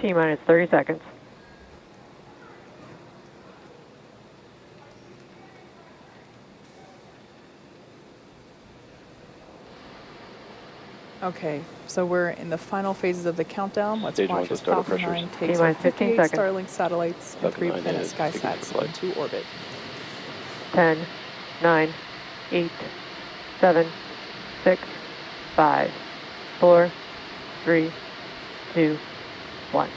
T-minus 30 seconds. Okay, so we're in the final phases of the countdown. Let's Stage watch one, as start Falcon pressures. 9 takes T-minus our 15 58 seconds. Starlink satellites and Falcon 9 3 planet is taking for SkySats flight. into orbit. 10, 9, 8, 7, 6, 5, 4, 3, 2, 1,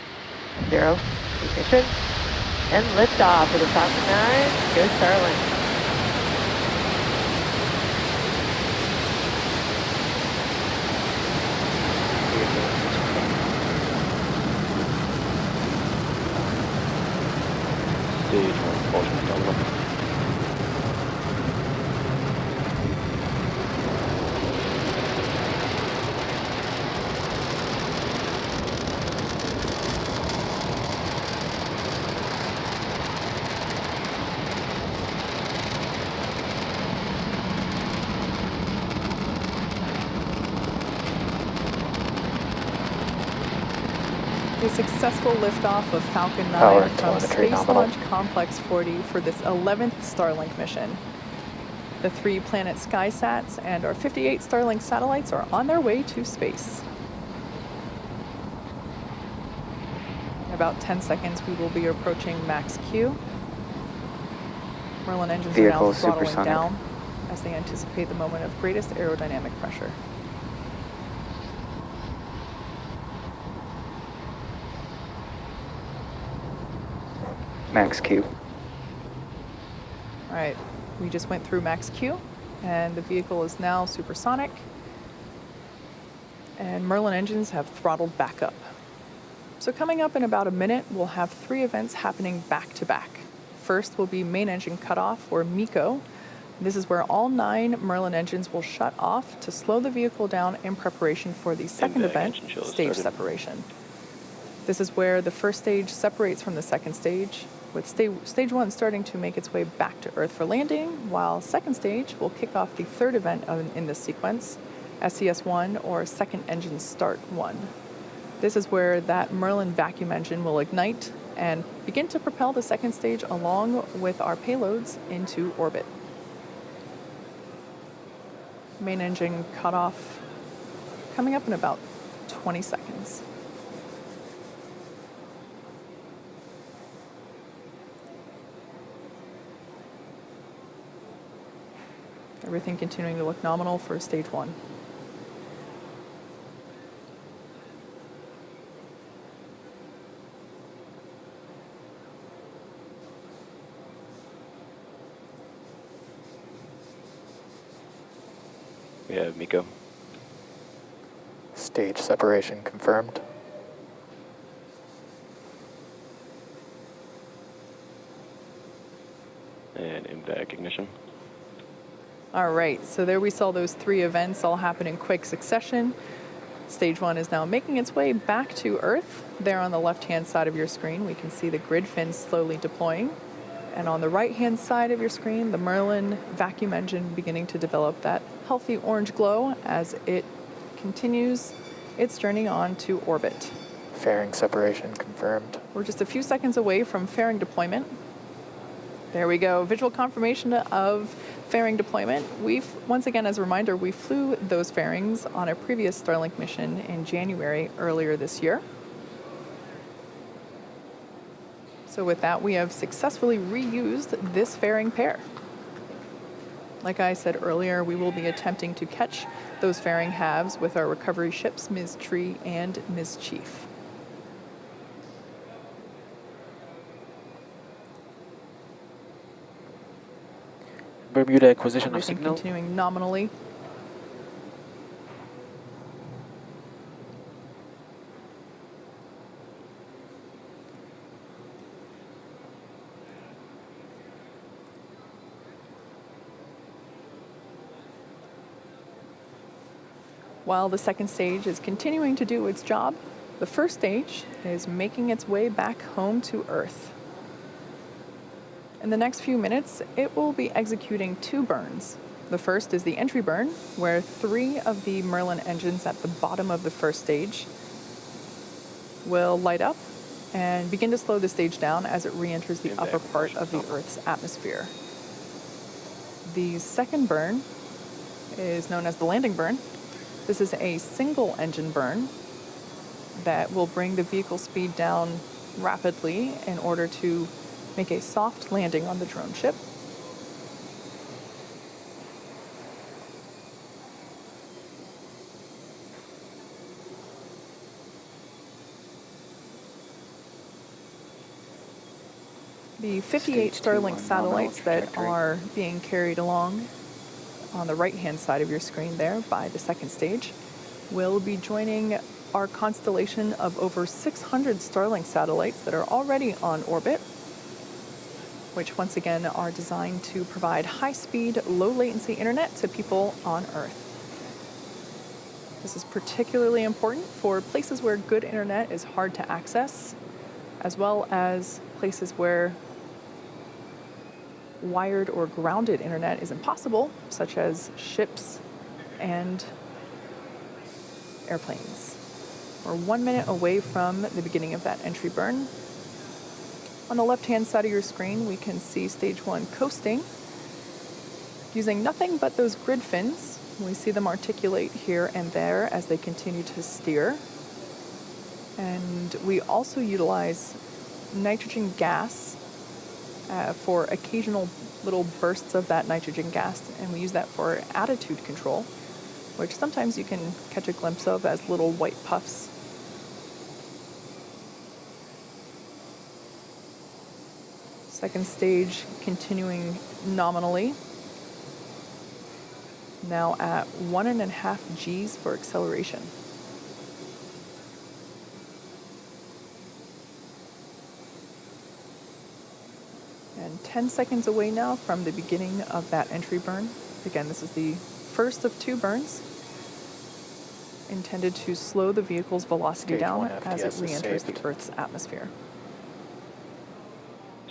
0. Ignition and liftoff of the Falcon 9. Go Starlink. Stage one, propulsion download. A successful liftoff of Falcon 9 Power and from telemetry Space nominal. Launch Complex 40 for this 11th Starlink mission. The 3 planet SkySats and our 58 Starlink satellites are on their way to space. In about 10 seconds, we will be approaching max Q. Merlin engines are now Vehicle throttling supersonic. down as they anticipate the moment of greatest aerodynamic pressure. Max Q. All right, we just went through max Q, and the vehicle is now supersonic, and Merlin engines have throttled back up. So coming up in about a minute, we'll have 3 events happening back to back. First will be main engine cutoff, or MECO. This is where all 9 Merlin engines will shut off to slow the vehicle down in preparation for the second event, stage separation. This is where the first stage separates from the second stage, with stage 1 starting to make its way back to Earth for landing, while second stage will kick off the third event in this sequence, SES-1, or second engine start 1. This is where that Merlin vacuum engine will ignite and begin to propel the second stage along with our payloads into orbit. Main engine cutoff coming up in about 20 seconds. Everything continuing to look nominal for stage 1. We have MECO. Stage separation confirmed. And MVAC ignition. All right, so there we saw those 3 events all happen in quick succession. Stage 1 is now making its way back to Earth. There on the left-hand side of your screen, we can see the grid fins slowly deploying. And on the right-hand side of your screen, the Merlin vacuum engine beginning to develop that healthy orange glow as it continues its journey on to orbit. Fairing separation confirmed. We're just a few seconds away from fairing deployment. There we go, visual confirmation of fairing deployment. Once again, as a reminder, we flew those fairings on a previous Starlink mission in January earlier this year. So with that, we have successfully reused this fairing pair. Like I said earlier, we will be attempting to catch those fairing halves with our recovery ships, Ms. Tree and Ms. Chief. Bermuda acquisition of Everything signal. continuing nominally. While the second stage is continuing to do its job, the first stage is making its way back home to Earth. In the next few minutes, it will be executing 2 burns. The first is the entry burn, where 3 of the Merlin engines at the bottom of the first stage will light up and begin to slow the stage down as it re-enters the Impact upper part of the propulsion Earth's atmosphere. The second burn is known as the landing burn. This is a single engine burn that will bring the vehicle speed down rapidly in order to make a soft landing on the drone ship. The 58 Stage 2 Starlink on satellites nominal that trajectory. are being carried along on the right-hand side of your screen there by the second stage will be joining our constellation of over 600 Starlink satellites that are already on orbit, which once again are designed to provide high-speed, low-latency internet to people on Earth. This is particularly important for places where good internet is hard to access, as well as places where wired or grounded internet is impossible, such as ships and airplanes. We're 1 minute away from the beginning of that entry burn. On the left-hand side of your screen, we can see stage 1 coasting using nothing but those grid fins. We see them articulate here and there as they continue to steer. And we also utilize nitrogen gas for occasional little bursts of that nitrogen gas, and we use that for attitude control, which sometimes you can catch a glimpse of as little white puffs. Second stage continuing nominally, now at 1.5 Gs for acceleration. And 10 seconds away now from the beginning of that entry burn. Again, this is the first of 2 burns intended to slow the vehicle's velocity Stage down 1 as it FTS is re-enters the saved. Earth's atmosphere.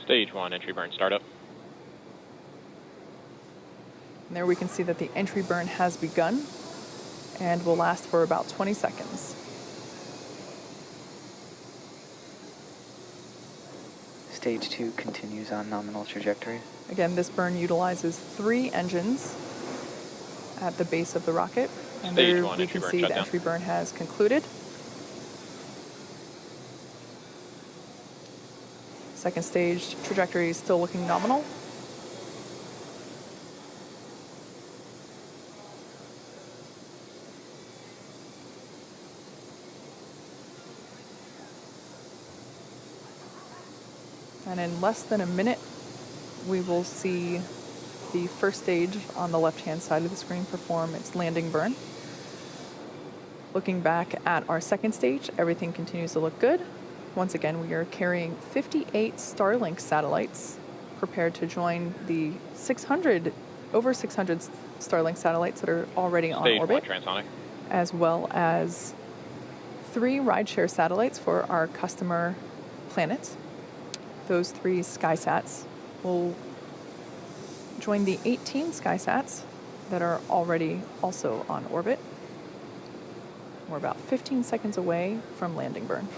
Stage 1 entry burn startup. And there we can see that the entry burn has begun and will last for about 20 seconds. Stage 2 continues on nominal trajectory. Again, this burn utilizes 3 engines at the base of the rocket. And Stage there 1 we entry can burn see shut the down. entry burn has concluded. Second stage trajectory is still looking nominal. And in less than a minute, we will see the first stage on the left-hand side of the screen perform its landing burn. Looking back at our second stage, everything continues to look good. Once again, we are carrying 58 Starlink satellites prepared to join the over 600 Starlink satellites that are already on Stage 1 orbit, transonic. as well as 3 rideshare satellites for our customer planets. Those 3 SkySats will join the 18 SkySats that are already also on orbit. We're about 15 seconds away from landing burn.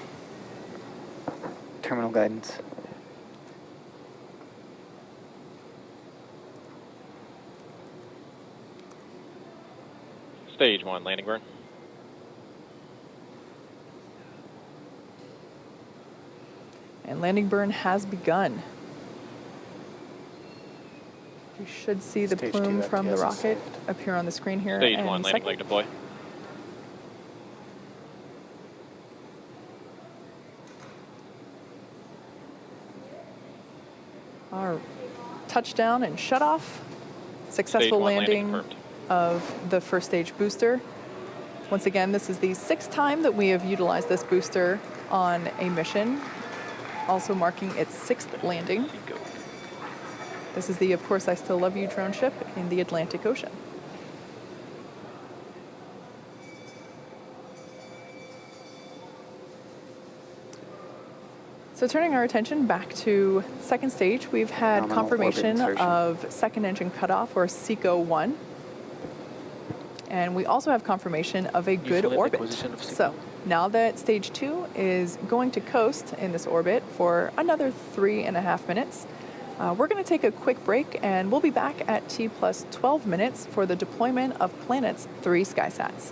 Terminal guidance. Stage 1 landing burn. And landing burn has begun. We should see the Stage plume 2 from the FTS is rocket saved. appear on the screen here. Stage in 1 a landing second. leg deploy. Our touchdown and shut off. Successful Stage 1 landing landing confirmed. of the first stage booster. Once again, this is the 6th time that we have utilized this booster on a mission, also marking its 6th landing. Go. This is the Of Course I Still Love You drone ship in the Atlantic Ocean. So turning our attention back to second stage, we've had Nominal confirmation orbit insertion. of second engine cutoff, or SECO-1. And we also have confirmation of a good Useful orbit. acquisition of So Now that stage 2 is going to coast in this orbit for another 3.5 minutes, we're going to take a quick break, and we'll be back at T plus 12 minutes for the deployment of Planet's 3 SkySats.